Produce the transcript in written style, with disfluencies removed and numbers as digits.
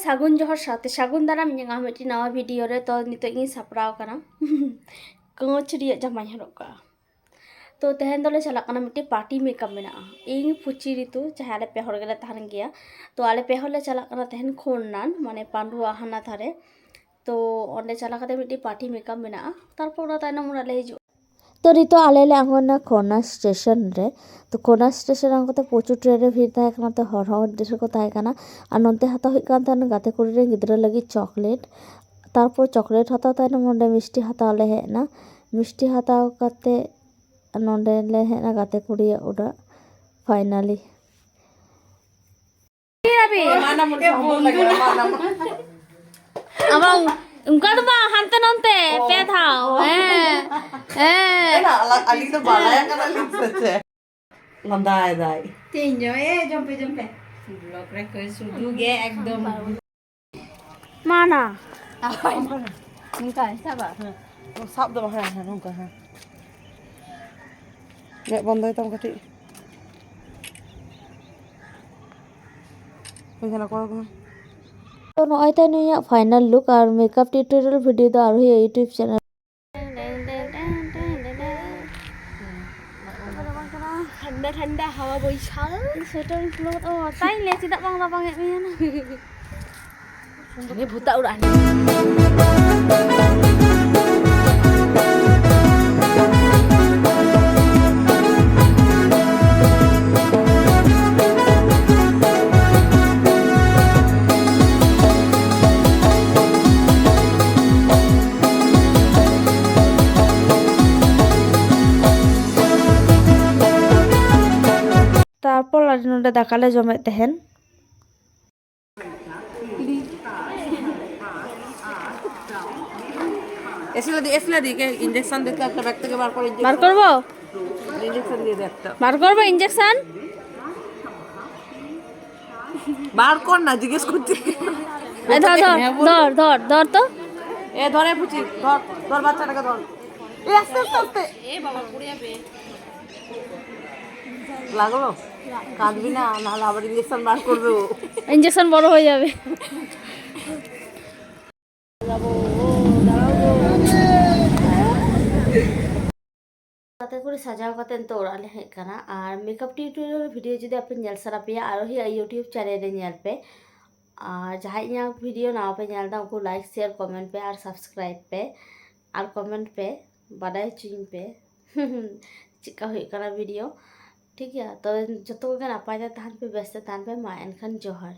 सागुन जोहर साथे सागुन दाराम ᱧᱮᱞᱟ ᱢᱤᱫᱴᱤᱡ ᱱᱟᱣᱟ ᱵᱷᱤᱰᱤᱭᱳ ᱨᱮ ᱛᱚ ᱱᱤᱛᱚᱜ ᱤᱧ ᱥᱟᱯᱲᱟᱣ ᱠᱟᱱᱟ ᱠᱟᱹᱪ ᱨᱮᱭᱟᱜ ᱡᱟᱢᱟᱧ ᱦᱚᱨᱚᱜ ᱠᱟᱜᱼᱟ तो तेहन दोले चला कना मिट्टी पार्टी मेकअप में इन पुची ऋतु जहाँ आले पे हर गेले तहन गया तो आले पे हरले चला कना तेहन खोनान माने पांडुआ हाना थारे तो ओंडे चला कते मिट्टी पार्टी मेकअप में तारपर ओना तायनम ओनाले हिजु तो रितो आले ले आंगना खोना स्टेशन रे तो खोना स्टेशन आंगते प्रचुर ट्रेन रे भीड़ ताहे कना तो हर हर देश को ताहे कना आ नोंते हाता हुई कान तान गाते कुड़ी रे गिद्रा लगी चॉकलेट तारपर चॉकलेट हाता तायनम ओंडे मिष्टी हाता ले हेना मिष्टी हाता काते नोंडे ले हेना गाते कुड़ी ओडा फाइनली अब उनका तो हांते नोंते पे थाओ ना अलग तो बालाया करना लिख सकते लंदाए दाई तीनों जंपे ब्लॉक रे कोई सुधु गे एकदम माना निकाल सब सब दो है नोंका है ने बंद है तम कटी ओइखाना को तो नय ताई नुया फाइनल लुक और मेकअप ट्यूटोरियल वीडियो दो और यूट्यूब चैनल ठंडा ठंडा हवा बैसाल स्वेटर क्लोथ ओ ताई ले चिदा बांग लाबांग ए मियाना ini buta udah তারপর আর নোডে দাকালে জমে তেহেন ऐसे दी के इंजेक्शन देते একটা ব্যক্তি থেকে বার করে বার করব इंजेक्शन দিয়ে দে একটা বার করব ইনজেকশন বার কর না জিজ্ঞেস করছি এ ধর ধর ধর ধর তো এ ধরে পুচি ধর ধর বাচ্চাটাকে ধর এ আস্তে আস্তে আস্তে এ বাবা পড়ে যাবে লাগলো কাঁদবি না নাহলে আবার ইনজেকশন বার করবে ও ইনজেকশন বড় হয়ে যাবে তাতে করে সাজাও কাতেন তো ওরালে হেজ কানা আর মেকআপ টিউটোরিয়াল ভিডিও যদি আপনি নেল সারা পেয়া আর হি यूट्यूब चैनल रे नेल पे और जहाँ इना वीडियो ना पे नेलदा उनको लाइक शेयर कमेंट पे और सब्सक्राइब पे और कमेंट पे बाडाय चिंग पे चिका हुई काना वीडियो ठीक है तो जतो के नापाय तहन पे व्यस्त तहन पे मा एनखान जोहर।